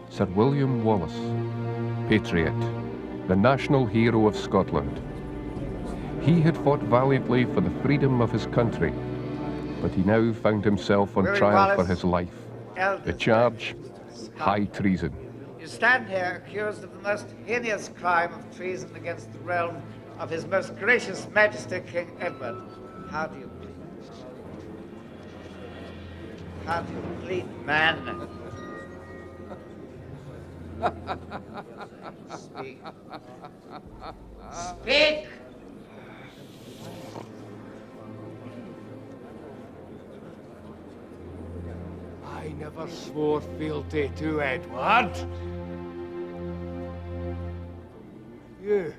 Sir William Wallace, patriot, the national hero of Scotland. He had fought valiantly for the freedom of his country, but he now found himself on trial for his life. The charge, high treason. You stand here accused of the most heinous crime of treason against the realm of His Most Gracious Majesty King Edward. How do you plead? How do you plead, man? Speak. Speak! I never swore fealty to Edward. You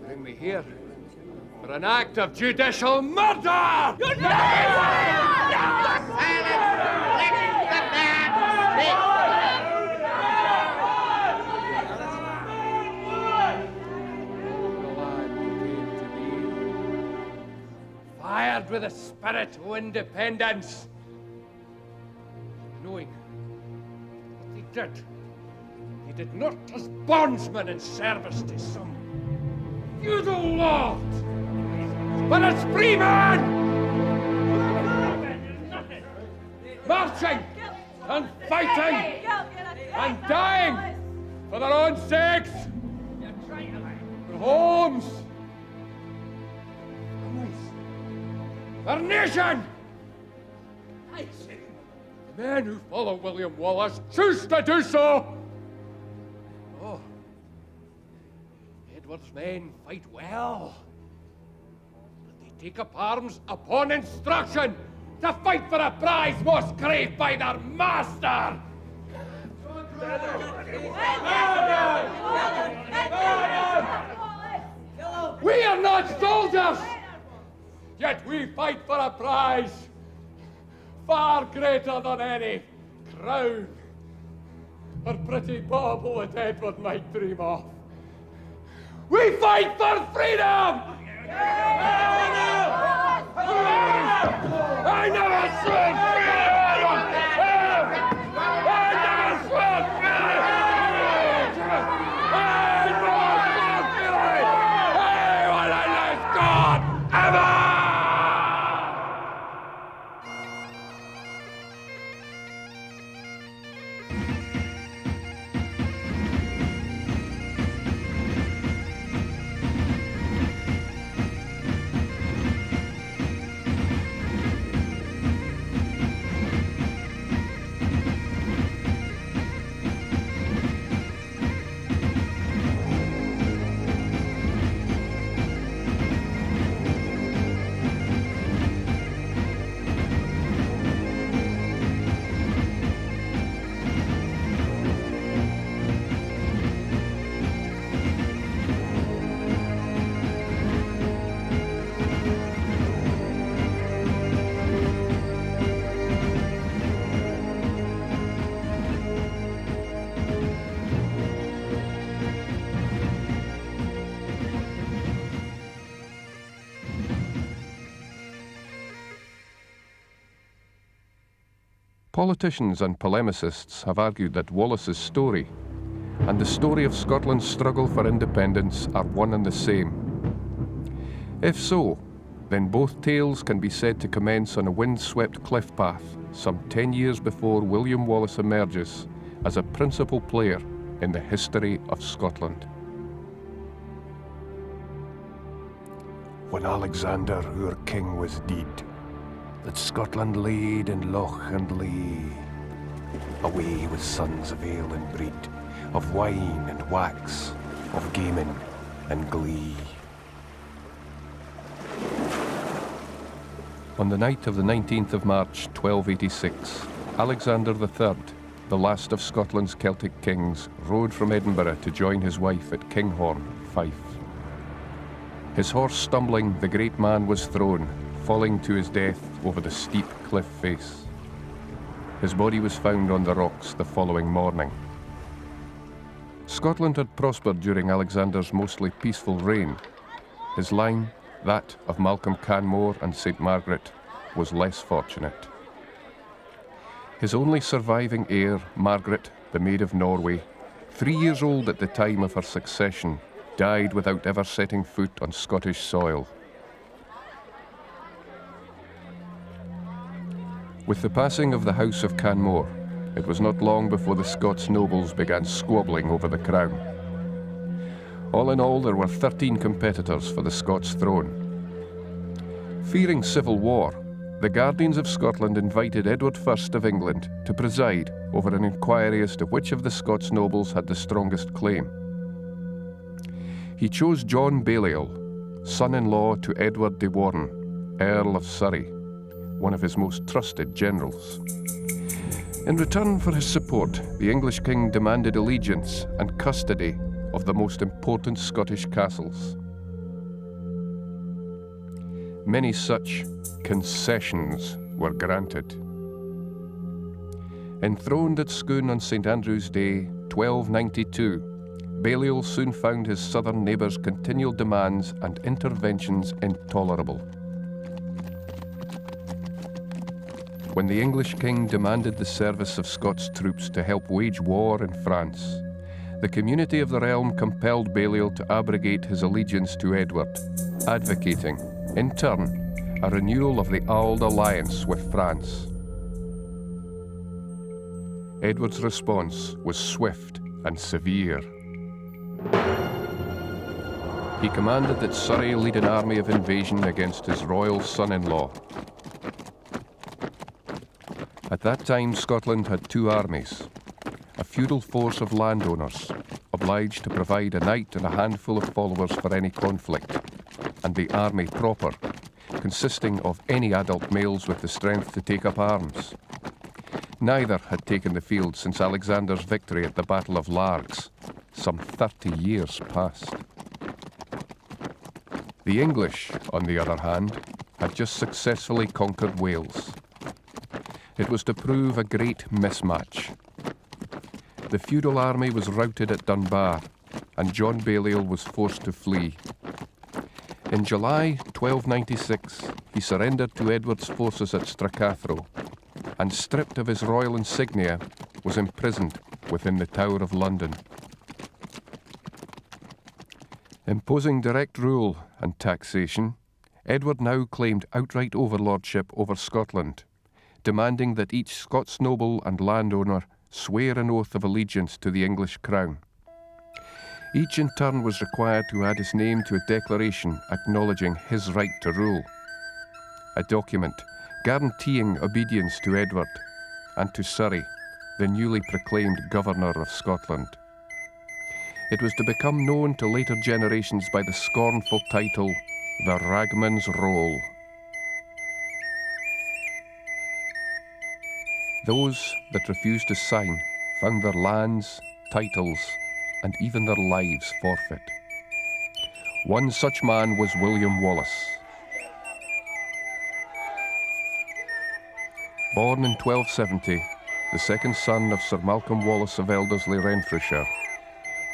bring me here for an act of judicial murder! You're not! Silence! Let the man speak! Fired with a spirit of independence, knowing what he did not as bondsman in service to some feudal lord, but as freeman, marching and fighting and dying for their own sakes, their homes, our nation! I say, the men who follow William Wallace choose to do so! Oh, Edward's men fight well, but they take up arms upon instruction to fight for a prize most craved by their master! We are not soldiers! Yet we fight for a prize far greater than any crown or pretty bauble that Edward might dream of. We fight for freedom! I never swore freedom! I never swore freedom! I never swore freedom! I want to let God ever! Politicians and polemicists have argued that Wallace's story and the story of Scotland's struggle for independence are one and the same. If so, then both tales can be said to commence on a wind-swept cliff path some 10 years before William Wallace emerges as a principal player in the history of Scotland. When Alexander, our king, was dead, that Scotland laid in loch and lea, away with sons of ale and breed, of wine and wax, of gaming and glee. On the night of the 19th of March 1286, Alexander III, the last of Scotland's Celtic kings, rode from Edinburgh to join his wife at Kinghorn, Fife. His horse stumbling, the great man was thrown, falling to his death over the steep cliff face. His body was found on the rocks the following morning. Scotland had prospered during Alexander's mostly peaceful reign. His line, that of Malcolm Canmore and St. Margaret, was less fortunate. His only surviving heir, Margaret, the Maid of Norway, 3 years old at the time of her succession, died without ever setting foot on Scottish soil. With the passing of the House of Canmore, it was not long before the Scots nobles began squabbling over the crown. All in all, there were 13 competitors for the Scots throne. Fearing civil war, the Guardians of Scotland invited Edward I of England to preside over an inquiry as to which of the Scots nobles had the strongest claim. He chose John Balliol, son-in-law to Edward de Warenne, Earl of Surrey, one of his most trusted generals. In return for his support, the English king demanded allegiance and custody of the most important Scottish castles. Many such concessions were granted. Enthroned at Scone on St Andrew's Day, 1292, Balliol soon found his southern neighbours' continual demands and interventions intolerable. When the English king demanded the service of Scots troops to help wage war in France, the community of the realm compelled Balliol to abrogate his allegiance to Edward, advocating, in turn, a renewal of the Auld Alliance with France. Edward's response was swift and severe. He commanded that Surrey lead an army of invasion against his royal son-in-law. At that time, Scotland had 2 armies, a feudal force of landowners, obliged to provide a knight and a handful of followers for any conflict, and the army proper, consisting of any adult males with the strength to take up arms. Neither had taken the field since Alexander's victory at the Battle of Largs, some 30 years past. The English, on the other hand, had just successfully conquered Wales. It was to prove a great mismatch. The feudal army was routed at Dunbar, and John Balliol was forced to flee. In July 1296, he surrendered to Edward's forces at Stracathro, and stripped of his royal insignia, was imprisoned within the Tower of London. Imposing direct rule and taxation, Edward now claimed outright overlordship over Scotland, demanding that each Scots noble and landowner swear an oath of allegiance to the English crown. Each in turn was required to add his name to a declaration acknowledging his right to rule, a document guaranteeing obedience to Edward and to Surrey, the newly proclaimed Governor of Scotland. It was to become known to later generations by the scornful title, the Ragman's Roll. Those that refused to sign found their lands, titles, and even their lives forfeit. One such man was William Wallace. Born in 1270, the second son of Sir Malcolm Wallace of Elderslie, Renfrewshire,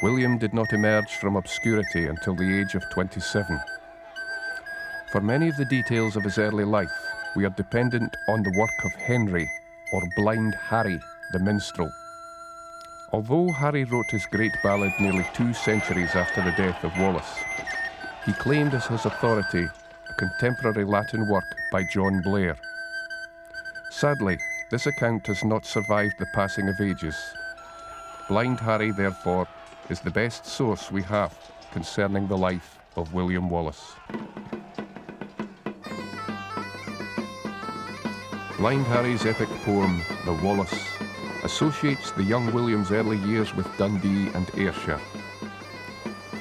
William did not emerge from obscurity until the age of 27. For many of the details of his early life, we are dependent on the work of Henry, or Blind Harry, the minstrel. Although Harry wrote his great ballad nearly 2 centuries after the death of Wallace, he claimed as his authority a contemporary Latin work by John Blair. Sadly, this account has not survived the passing of ages. Blind Harry, therefore, is the best source we have concerning the life of William Wallace. Blind Harry's epic poem, The Wallace, associates the young William's early years with Dundee and Ayrshire.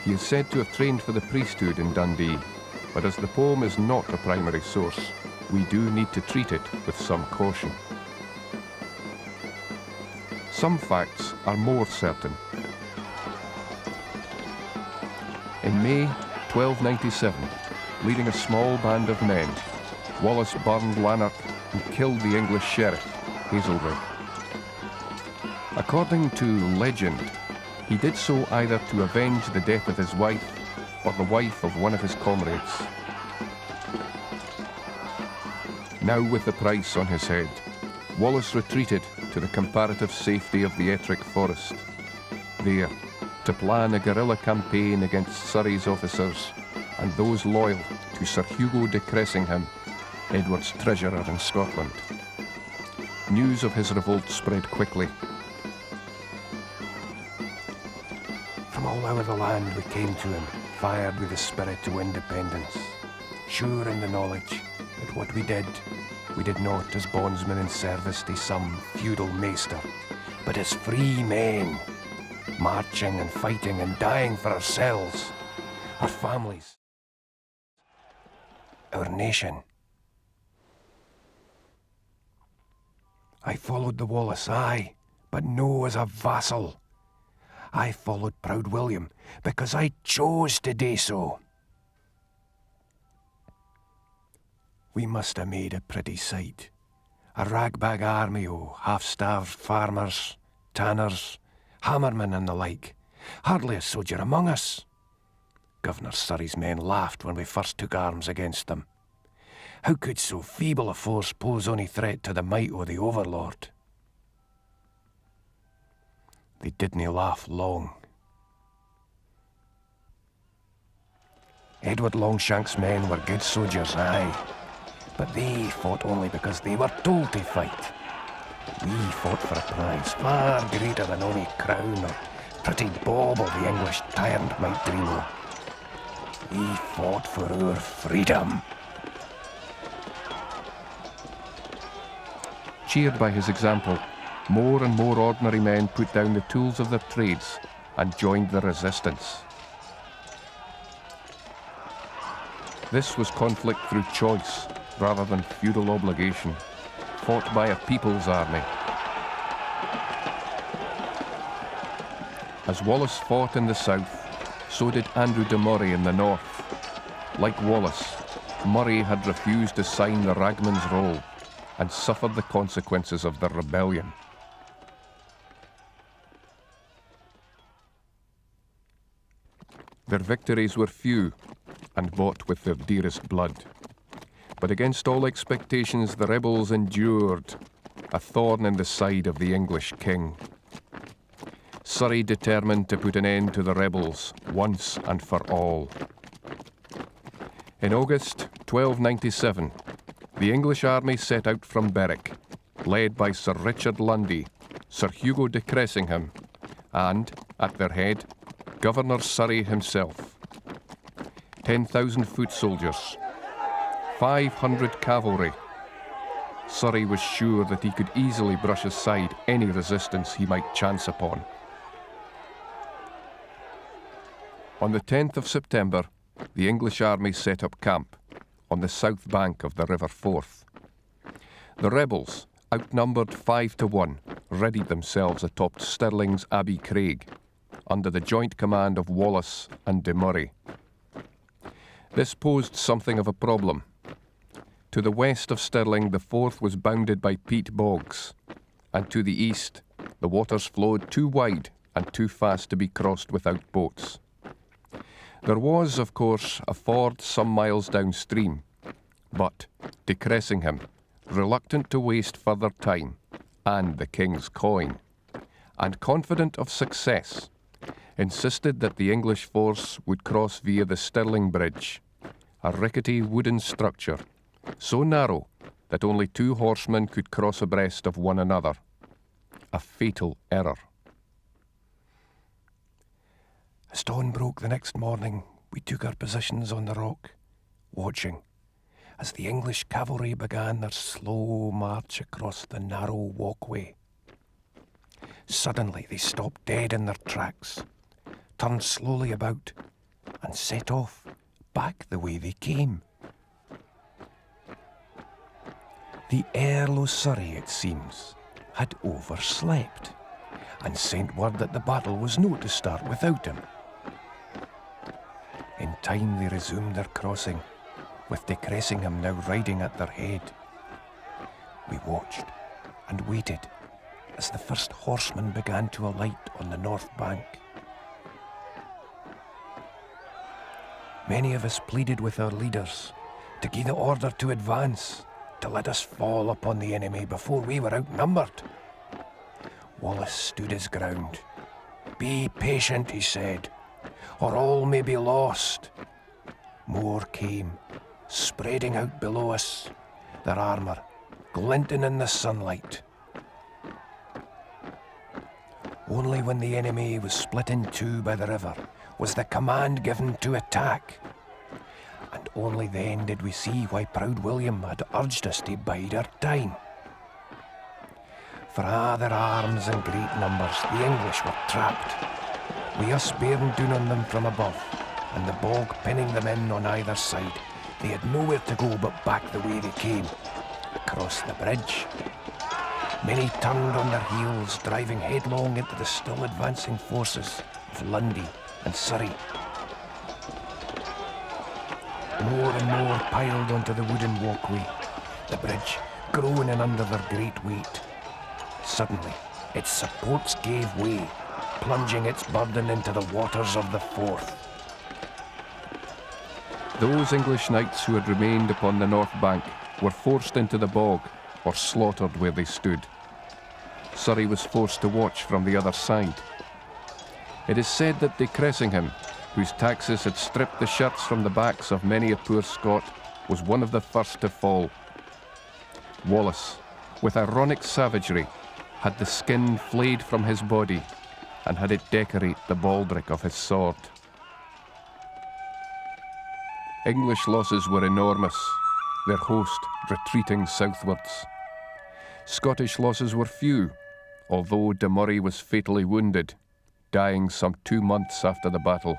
He is said to have trained for the priesthood in Dundee, but as the poem is not a primary source, we do need to treat it with some caution. Some facts are more certain. In May 1297, leading a small band of men, Wallace burned Lanark and killed the English sheriff, Hazelrig. According to legend, he did so either to avenge the death of his wife or the wife of one of his comrades. Now with the price on his head, Wallace retreated to the comparative safety of the Ettrick Forest. There, to plan a guerrilla campaign against Surrey's officers and those loyal to Sir Hugo de Cressingham, Edward's treasurer in Scotland. News of his revolt spread quickly. From all over the land we came to him, fired with the spirit to independence, sure in the knowledge that what we did not as bondsmen in service to some feudal maester, but as free men, marching and fighting and dying for ourselves, our families, our nation. I followed the Wallace, aye, but no as a vassal. I followed proud William because I chose to do so. We must have made a pretty sight. A ragbag army o' half-starved farmers, tanners, hammermen and the like. Hardly a soldier among us. Governor Surrey's men laughed when we first took arms against them. How could so feeble a force pose any threat to the might o' the overlord? They didn't laugh long. Edward Longshank's men were good soldiers, aye, but they fought only because they were told to fight. We fought for a prize far greater than any crown or pretty bauble the English tyrant might dream of. We fought for our freedom. Cheered by his example, more and more ordinary men put down the tools of their trades and joined the resistance. This was conflict through choice rather than feudal obligation, fought by a people's army. As Wallace fought in the south, so did Andrew de Murray in the north. Like Wallace, Murray had refused to sign the Ragman's Roll and suffered the consequences of the rebellion. Their victories were few and bought with their dearest blood. But against all expectations, the rebels endured, a thorn in the side of the English king. Surrey determined to put an end to the rebels once and for all. In August 1297, the English army set out from Berwick, led by Sir Richard Lundy, Sir Hugo de Cressingham, and, at their head, Governor Surrey himself. 10,000 foot soldiers, 500 cavalry. Surrey was sure that he could easily brush aside any resistance he might chance upon. On the 10th of September, the English army set up camp on the south bank of the River Forth. The rebels, outnumbered 5-1, readied themselves atop Stirling's Abbey Craig, under the joint command of Wallace and de Murray. This posed something of a problem. To the west of Stirling, the Forth was bounded by peat bogs, and to the east, the waters flowed too wide and too fast to be crossed without boats. There was, of course, a ford some miles downstream, but de Cressingham, reluctant to waste further time and the king's coin, and confident of success, insisted that the English force would cross via the Stirling Bridge, a rickety wooden structure, so narrow that only 2 horsemen could cross abreast of one another. A fatal error. As dawn broke the next morning, we took our positions on the rock, watching as the English cavalry began their slow march across the narrow walkway. Suddenly they stopped dead in their tracks, turned slowly about, and set off back the way they came. The Earl o' Surrey, it seems, had overslept, and sent word that the battle was no to start without him. In time they resumed their crossing, with de Cressingham now riding at their head. We watched and waited as the first horsemen began to alight on the north bank. Many of us pleaded with our leaders to give the order to advance, to let us fall upon the enemy before we were outnumbered. Wallace stood his ground. "Be patient," he said, "or all may be lost." More came, spreading out below us, their armour glinting in the sunlight. Only when the enemy was split in two by the river was the command given to attack. And only then did we see why proud William had urged us to bide our time. For their arms in great numbers, the English were trapped, with us bearing down on them from above, and the bog pinning them in on either side. They had nowhere to go but back the way they came, across the bridge. Many turned on their heels, driving headlong into the still advancing forces of Lundy and Surrey. More and more piled onto the wooden walkway, the bridge groaning under their great weight. Suddenly, its supports gave way, plunging its burden into the waters of the Forth. Those English knights who had remained upon the north bank were forced into the bog or slaughtered where they stood. Surrey was forced to watch from the other side. It is said that De Cressingham, whose taxes had stripped the shirts from the backs of many a poor Scot, was one of the first to fall. Wallace, with ironic savagery, had the skin flayed from his body and had it decorate the baldric of his sword. English losses were enormous, their host retreating southwards. Scottish losses were few, although de Murray was fatally wounded, dying some 2 months after the battle.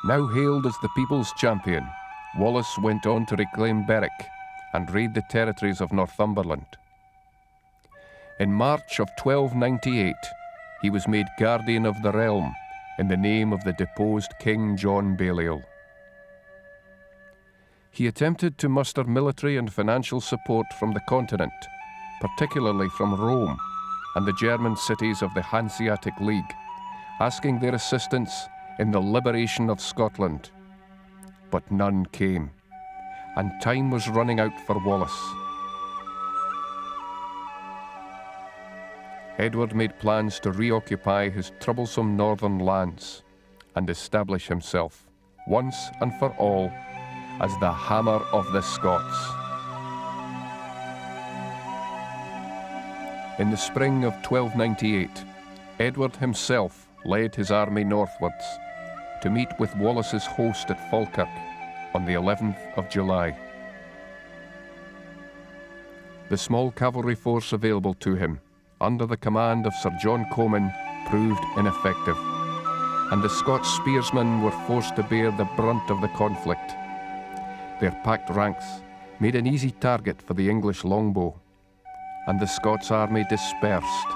Now hailed as the people's champion, Wallace went on to reclaim Berwick and raid the territories of Northumberland. In March of 1298, he was made guardian of the realm in the name of the deposed King John Balliol. He attempted to muster military and financial support from the continent, particularly from Rome and the German cities of the Hanseatic League, asking their assistance in the liberation of Scotland. But none came, and time was running out for Wallace. Edward made plans to reoccupy his troublesome northern lands and establish himself, once and for all, as the Hammer of the Scots. In the spring of 1298, Edward himself led his army northwards to meet with Wallace's host at Falkirk on the 11th of July. The small cavalry force available to him, under the command of Sir John Comyn, proved ineffective, and the Scots spearsmen were forced to bear the brunt of the conflict. Their packed ranks made an easy target for the English longbow, and the Scots army dispersed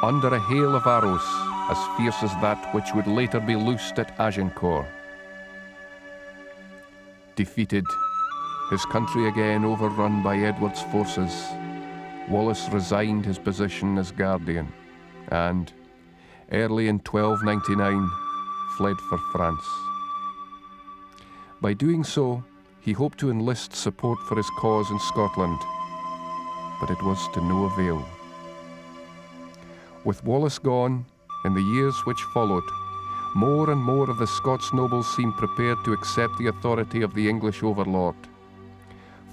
under a hail of arrows as fierce as that which would later be loosed at Agincourt. Defeated, his country again overrun by Edward's forces, Wallace resigned his position as guardian and, early in 1299, fled for France. By doing so, he hoped to enlist support for his cause in Scotland, but it was to no avail. With Wallace gone, in the years which followed, more and more of the Scots nobles seemed prepared to accept the authority of the English overlord.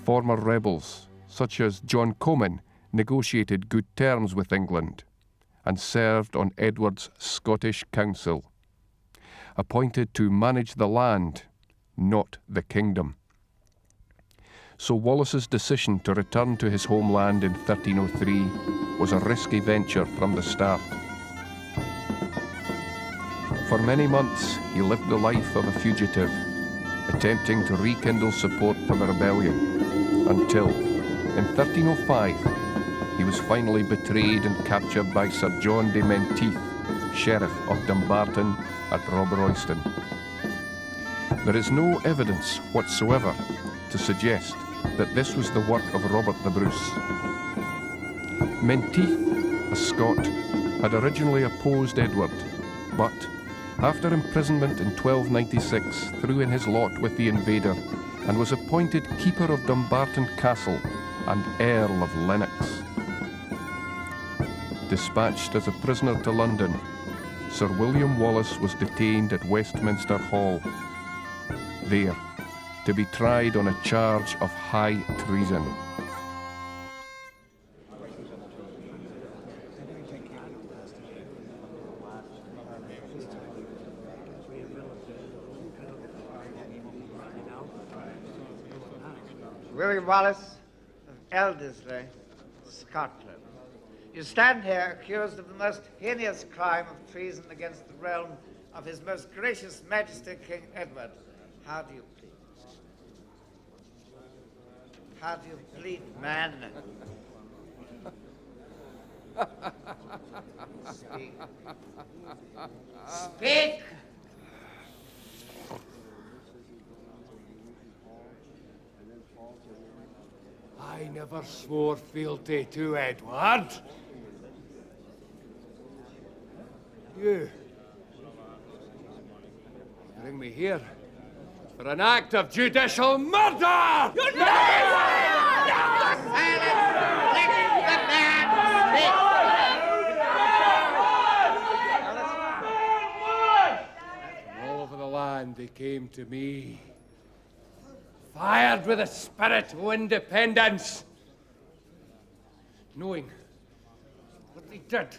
Former rebels, such as John Comyn, negotiated good terms with England and served on Edward's Scottish Council, appointed to manage the land, not the kingdom. So Wallace's decision to return to his homeland in 1303 was a risky venture from the start. For many months he lived the life of a fugitive, attempting to rekindle support for the rebellion, until, in 1305, he was finally betrayed and captured by Sir John de Menteith, Sheriff of Dumbarton at Rob Royston. There is no evidence whatsoever to suggest that this was the work of Robert the Bruce. Menteith, a Scot, had originally opposed Edward, but after imprisonment in 1296 threw in his lot with the invader, and was appointed Keeper of Dumbarton Castle and Earl of Lennox. Dispatched as a prisoner to London, Sir William Wallace was detained at Westminster Hall, there to be tried on a charge of high treason. William Wallace of Elderslie, Scotland. You stand here accused of the most heinous crime of treason against the realm of His Most Gracious Majesty King Edward. How do you plead? How do you plead, man? Speak. Speak! I never swore fealty to Edward. You bring me here for an act of judicial murder! Silence! Let the man speak! From all over the land they came to me, fired with a spirit of independence, knowing what they did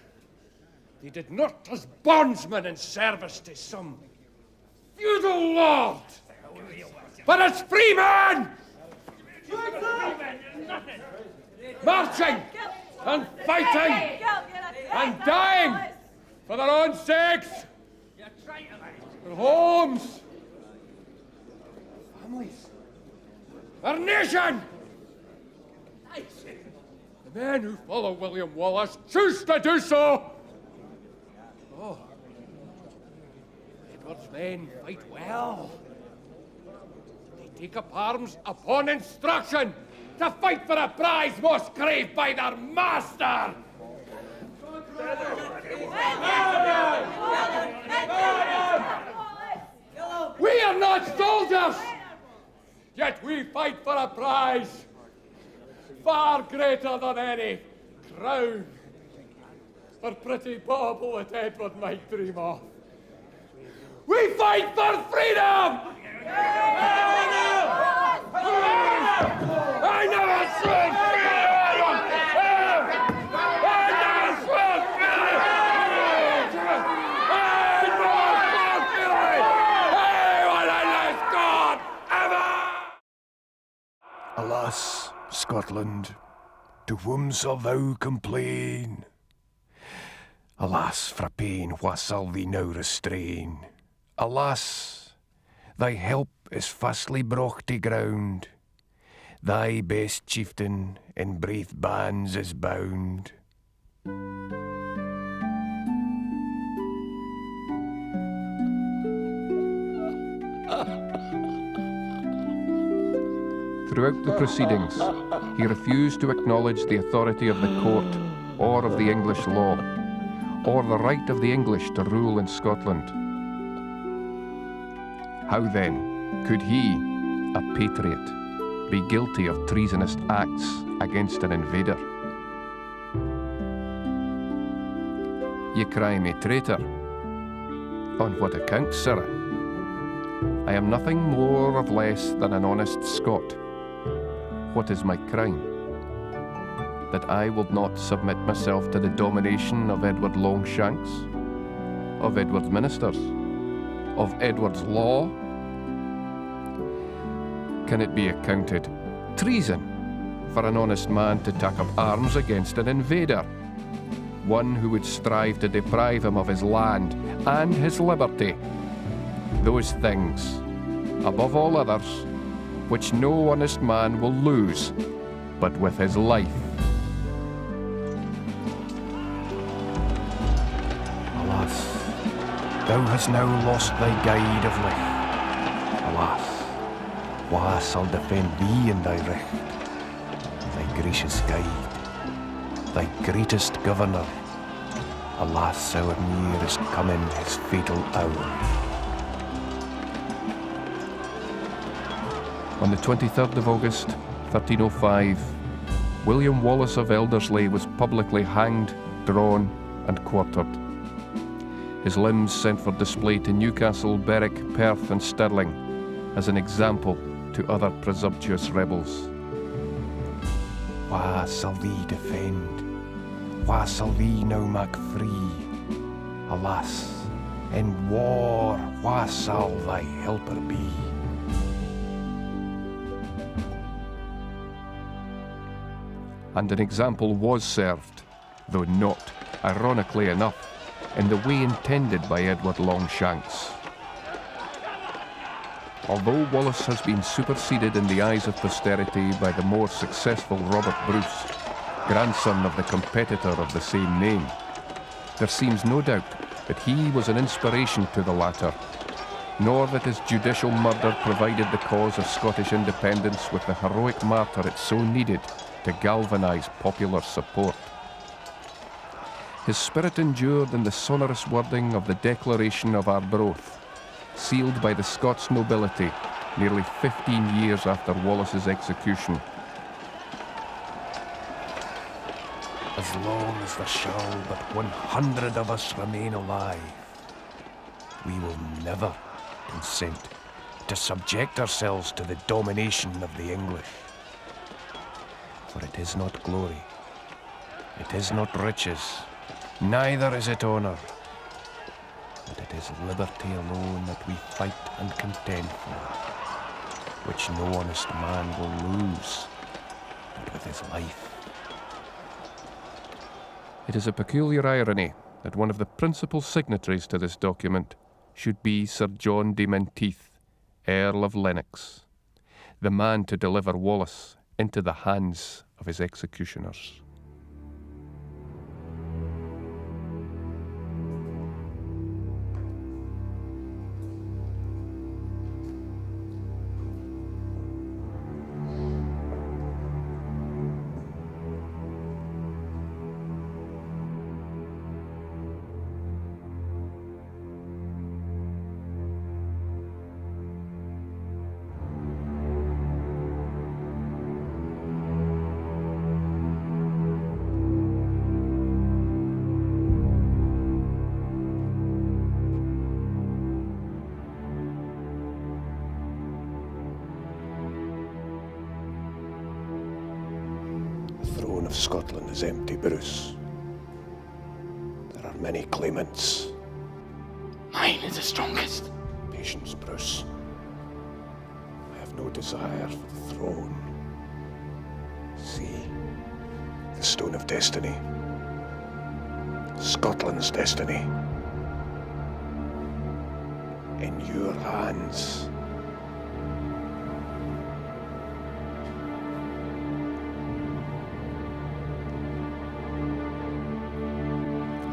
not as bondsmen in service to some feudal lord, but as freemen, marching and fighting and dying for their own sakes, their homes, families, our nation! The men who follow William Wallace choose to do so! Oh, Edward's men fight well. They take up arms upon instruction to fight for a prize most craved by their master! We are not soldiers! Yet we fight for a prize far greater than any crown or pretty bauble that Edward might dream of. We fight for freedom! I never swore freedom! I never swore freedom! I never swore freedom! I want to let God ever! Alas, Scotland, to whom shall thou complain? Alas, for pain, wha shall thee now restrain? Alas, thy help is fastly brocht to ground. Thy best chieftain in braith bands is bound. Throughout the proceedings, he refused to acknowledge the authority of the court or of the English law, or the right of the English to rule in Scotland. How then could he, a patriot, be guilty of treasonous acts against an invader? Ye cry me traitor. On what account, sirrah? I am nothing more or less than an honest Scot. What is my crime? That I will not submit myself to the domination of Edward Longshanks, of Edward's ministers, of Edward's law? Can it be accounted treason for an honest man to take up arms against an invader, one who would strive to deprive him of his land and his liberty, those things, above all others, which no honest man will lose but with his life? Alas, thou hast now lost thy guide of life. Alas, wha shall defend thee in thy richt? Thy gracious guide, thy greatest governor. Alas, our near is coming his fatal hour. On the 23rd of August, 1305, William Wallace of Elderslie was publicly hanged, drawn, and quartered. His limbs sent for display to Newcastle, Berwick, Perth, and Stirling as an example to other presumptuous rebels. Wha shall thee defend? Wha shall thee now make free? Alas, in war, wha shall thy helper be? And an example was served, though not, ironically enough, in the way intended by Edward Longshanks. Although Wallace has been superseded in the eyes of posterity by the more successful Robert Bruce, grandson of the competitor of the same name, there seems no doubt that he was an inspiration to the latter, nor that his judicial murder provided the cause of Scottish independence with the heroic martyr it so needed to galvanise popular support. His spirit endured in the sonorous wording of the Declaration of Arbroath, sealed by the Scots nobility nearly 15 years after Wallace's execution. As long as there shall but 100 of us remain alive, we will never consent to subject ourselves to the domination of the English. For it is not glory, it is not riches, neither is it honour, but it is liberty alone that we fight and contend for, which no honest man will lose but with his life. It is a peculiar irony that one of the principal signatories to this document should be Sir John de Menteith, Earl of Lennox, the man to deliver Wallace into the hands of his executioners. The throne of Scotland is empty, Bruce. There are many claimants. Mine is the strongest. Patience, Bruce. I have no desire for the throne. See, the stone of destiny. Scotland's destiny. In your hands.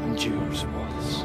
And yours, Wallace.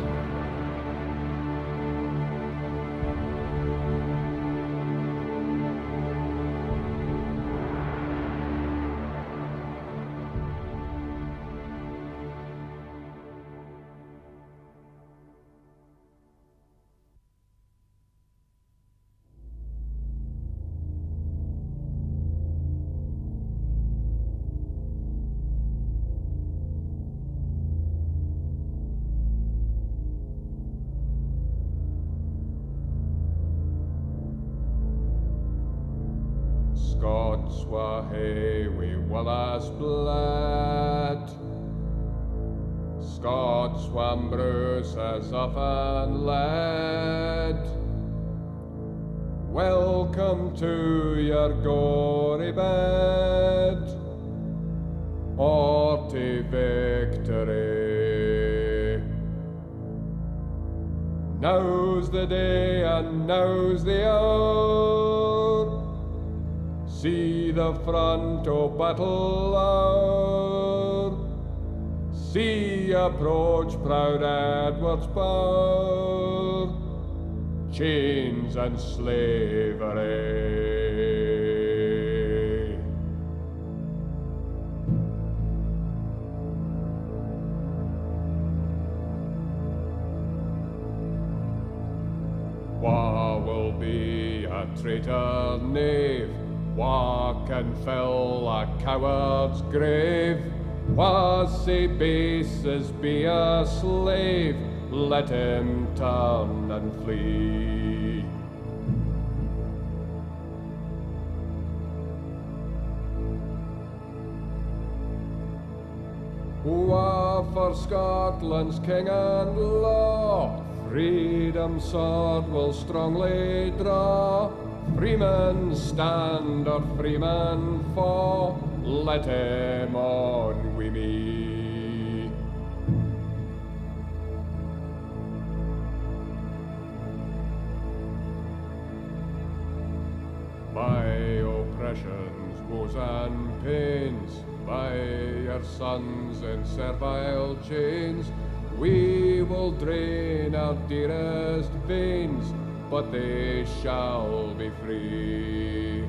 Scots were hae wi Wallace bled. Scots were Bruce as often led. Welcome to your gory bed, or to victory. Now's the day and now's the hour. See the front o' battle hour. See approach proud Edward's power. Chains and slavery. Wha will be a traitor knave? walk and fill a coward's grave. Was he base as be a slave, let him turn and flee. War for Scotland's king and law, freedom's sword will strongly draw. Freeman stand or freeman fall, let him on wi' me. By oppressions, woes and pains, by your sons in servile chains, we will drain our dearest veins, but they shall be free.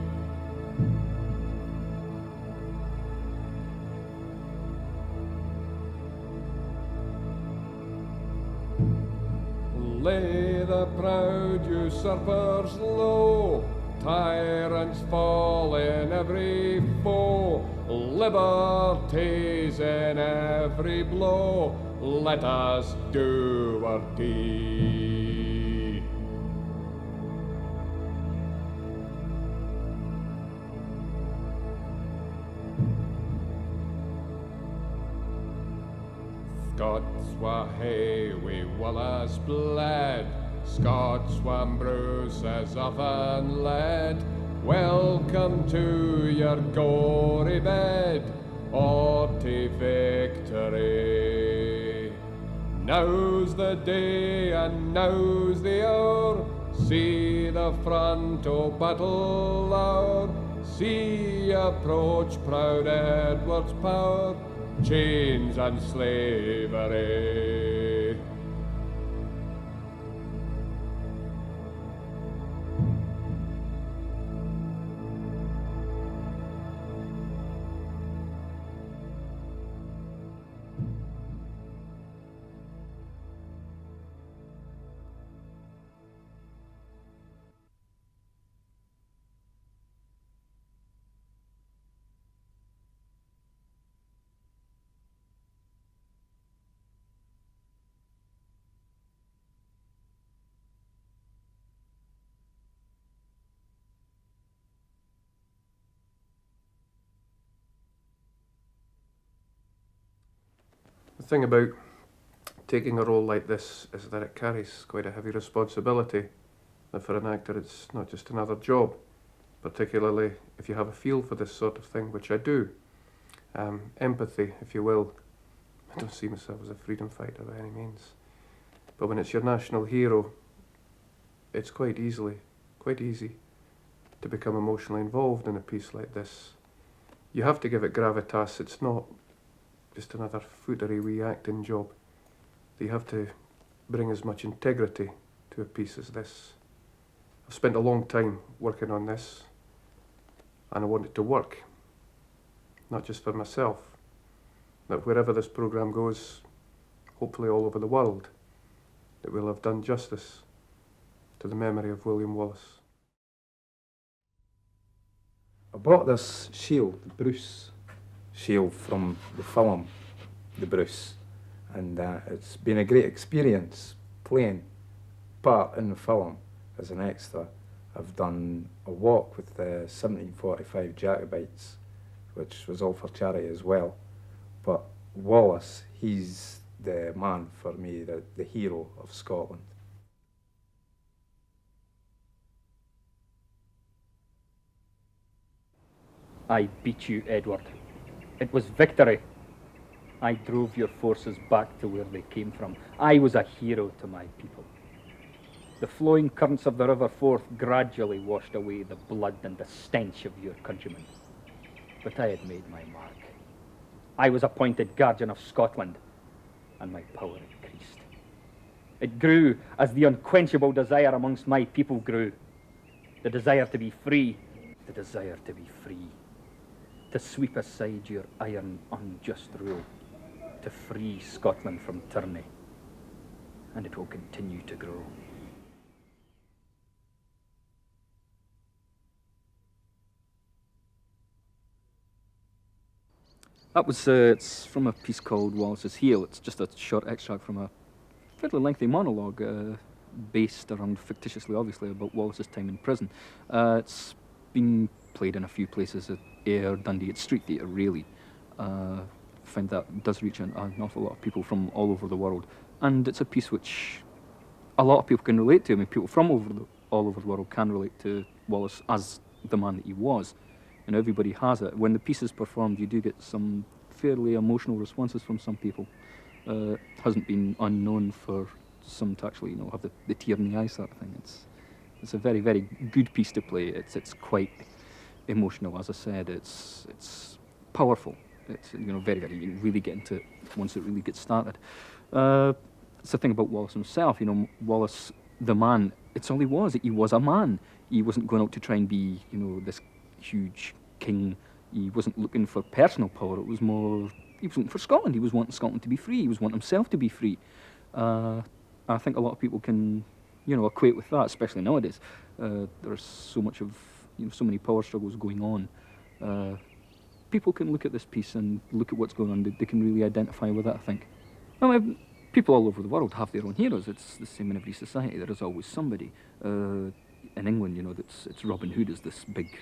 Lay the proud usurpers low, tyrants fall in every foe, liberties in every blow, let us do our deed. Scots were hay wi' Wallace bled, Scots were bruises often led. Welcome to your gory bed, or to victory. Now's the day and now's the hour, see the front o' battle hour, see approach proud Edward's power, chains and slavery. The thing about taking a role like this is that it carries quite a heavy responsibility. And for an actor, it's not just another job, particularly if you have a feel for this sort of thing, which I do. Empathy, if you will. I don't see myself as a freedom fighter by any means. But when it's your national hero, it's quite easy to become emotionally involved in a piece like this. You have to give it gravitas. It's not just another footery wee acting job. You have to bring as much integrity to a piece as this. I've spent a long time working on this, and I want it to work, not just for myself, that wherever this programme goes, hopefully all over the world, it will have done justice to the memory of William Wallace. I bought this shield, the Bruce shield from the film, The Bruce, and it's been a great experience playing part in the film as an extra. I've done a walk with the 1745 Jacobites, which was all for charity as well. But Wallace, he's the man for me, the hero of Scotland. I beat you, Edward. It was victory. I drove your forces back to where they came from. I was a hero to my people. The flowing currents of the River Forth gradually washed away the blood and the stench of your countrymen. But I had made my mark. I was appointed guardian of Scotland, and my power increased. It grew as the unquenchable desire amongst my people grew. The desire to be free, the desire to be free. To sweep aside your iron, unjust rule, to free Scotland from tyranny. And it will continue to grow. . That was it's from a piece called Wallace's Heel. It's just a short extract from a fairly lengthy monologue based around, fictitiously obviously, about Wallace's time in prison. It's been played in a few places at Ayr, Dundee, at Street Theatre, really. I find that does reach an awful lot of people from all over the world. And it's a piece which a lot of people can relate to. I mean, people from all over the world can relate to Wallace as the man that he was. And everybody has it. When the piece is performed, you do get some fairly emotional responses from some people. Hasn't been unknown for some to actually, have the tear in the eye sort of thing. It's a very, very good piece to play. It's quite emotional, as I said. It's powerful. It's very, very. You really get into it once it really gets started. It's the thing about Wallace himself. Wallace, the man. It's all he was. He was a man. He wasn't going out to try and be, this huge king. He wasn't looking for personal power. It was more. He was looking for Scotland. He was wanting Scotland to be free. He was wanting himself to be free. I think a lot of people can, equate with that, especially nowadays. There's so much of, so many power struggles going on. People can look at this piece and look at what's going on. They can really identify with it, I think. People all over the world have their own heroes. It's the same in every society. There is always somebody. In England, it's Robin Hood is this big,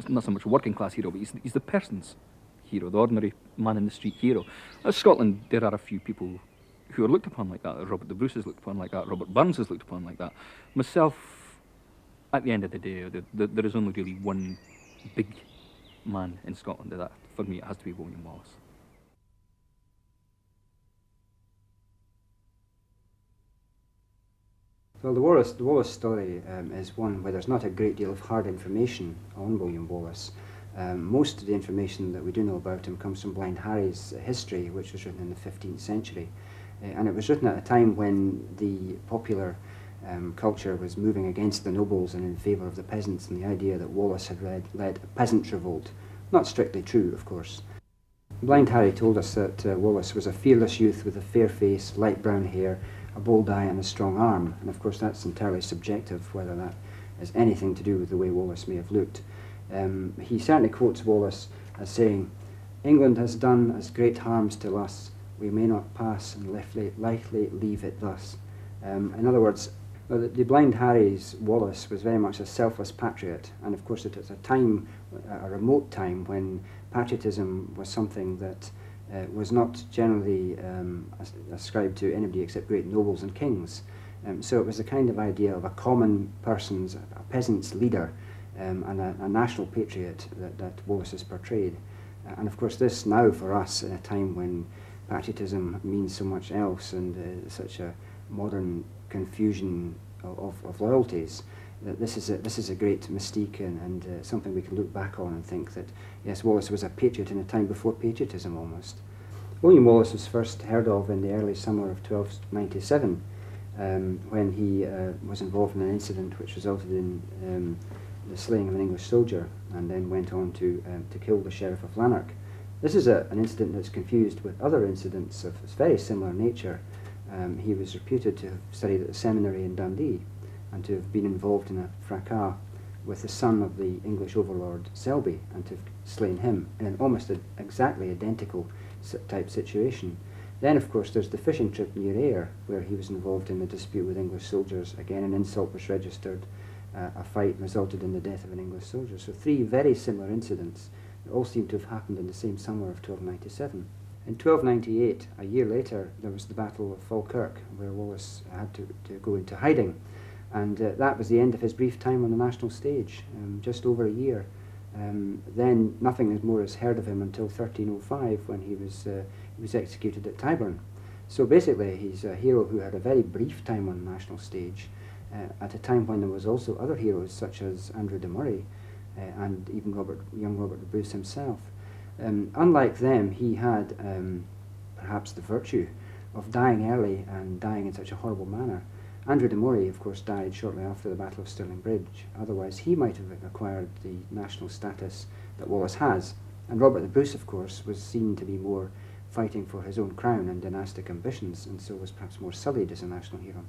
not so much a working class hero, but he's the person's hero, the ordinary man in the street hero. In Scotland, there are a few people who are looked upon like that. Robert the Bruce is looked upon like that. Robert Burns is looked upon like that. Myself, at the end of the day, there is only really one big man in Scotland. That, for me, it has to be William Wallace. Well, the Wallace story is one where there's not a great deal of hard information on William Wallace. Most of the information that we do know about him comes from Blind Harry's history, which was written in the 15th century. And it was written at a time when the popular culture was moving against the nobles and in favour of the peasants, and the idea that Wallace had led a peasant revolt. Not strictly true, of course. Blind Harry told us that Wallace was a fearless youth with a fair face, light brown hair, a bold eye and a strong arm. And of course that's entirely subjective, whether that has anything to do with the way Wallace may have looked. He certainly quotes Wallace as saying, "England has done as great harms to us, we may not pass and lightly leave it thus." In other words, the Blind Harry's Wallace was very much a selfless patriot, and of course it was a remote time when patriotism was something that was not generally ascribed to anybody except great nobles and kings. So it was a kind of idea of a common person's, a peasant's leader, and a national patriot that Wallace is portrayed. And of course this now for us, in a time when patriotism means so much else and such a modern confusion of loyalties, that this is a great mystique and something we can look back on and think that, yes, Wallace was a patriot in a time before patriotism almost. William Wallace was first heard of in the early summer of 1297 when he was involved in an incident which resulted in the slaying of an English soldier, and then went on to kill the Sheriff of Lanark. This is an incident that's confused with other incidents of very similar nature. He was reputed to have studied at the seminary in Dundee and to have been involved in a fracas with the son of the English overlord Selby and to have slain him in an almost exactly identical type situation. Then, of course, there's the fishing trip near Ayr, where he was involved in a dispute with English soldiers. Again, an insult was registered. A fight resulted in the death of an English soldier. So 3 very similar incidents that all seem to have happened in the same summer of 1297. In 1298, a year later, there was the Battle of Falkirk, where Wallace had to go into hiding. And that was the end of his brief time on the national stage, just over a year. Then nothing more is heard of him until 1305, when he was executed at Tyburn. So basically, he's a hero who had a very brief time on the national stage, at a time when there was also other heroes such as Andrew de Murray and even young Robert the Bruce himself. Unlike them, he had perhaps the virtue of dying early and dying in such a horrible manner. Andrew de Murray, of course, died shortly after the Battle of Stirling Bridge. Otherwise, he might have acquired the national status that Wallace has. And Robert the Bruce, of course, was seen to be more fighting for his own crown and dynastic ambitions, and so was perhaps more sullied as a national hero.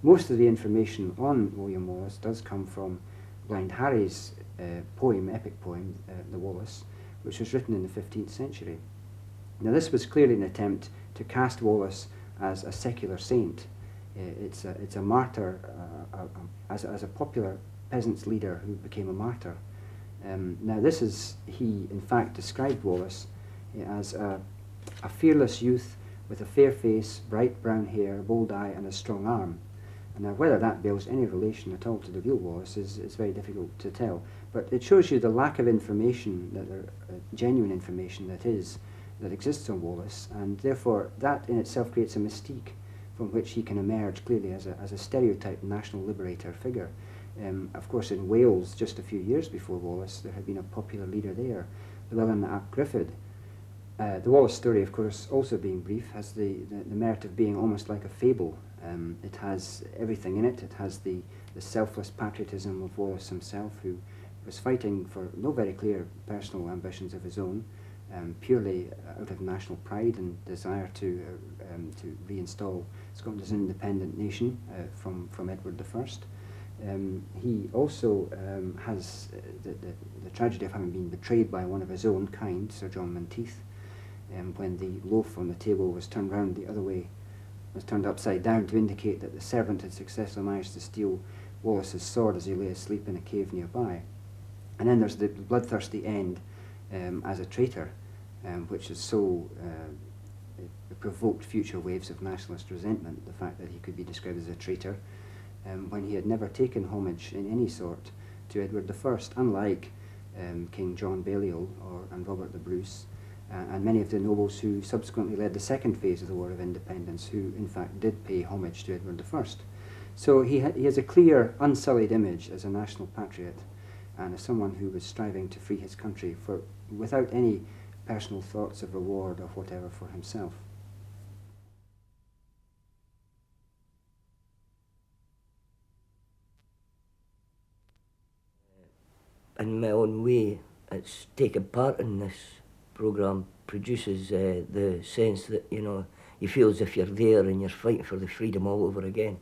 Most of the information on William Wallace does come from Blind Harry's epic poem, The Wallace, which was written in the 15th century. Now this was clearly an attempt to cast Wallace as a secular saint. It's a martyr, as a popular peasants' leader who became a martyr. Now this is, he in fact described Wallace as a fearless youth with a fair face, bright brown hair, bold eye and a strong arm. And now whether that bears any relation at all to the real Wallace is very difficult to tell. But it shows you the lack of information, genuine information that exists on Wallace, and therefore that in itself creates a mystique from which he can emerge clearly as a stereotyped national liberator figure. Of course, in Wales, just a few years before Wallace, there had been a popular leader there, Llewellyn ap Gruffydd. The Wallace story, of course, also being brief, has the merit of being almost like a fable. It has everything in it. It has the selfless patriotism of Wallace himself, who was fighting for no very clear personal ambitions of his own, purely out of national pride and desire to reinstall Scotland as an independent nation from Edward I. He also has the tragedy of having been betrayed by one of his own kind, Sir John Menteith, when the loaf on the table was turned round the other way, was turned upside down to indicate that the servant had successfully managed to steal Wallace's sword as he lay asleep in a cave nearby. And then there's the bloodthirsty end as a traitor, which is so it provoked future waves of nationalist resentment, the fact that he could be described as a traitor when he had never taken homage in any sort to Edward I, unlike King John Balliol and Robert the Bruce, and many of the nobles who subsequently led the second phase of the War of Independence, who in fact did pay homage to Edward I. So he has a clear, unsullied image as a national patriot and as someone who was striving to free his country without any personal thoughts of reward or whatever for himself. In my own way, it's taking part in this programme produces the sense that, you know, you feel as if you're there and you're fighting for the freedom all over again.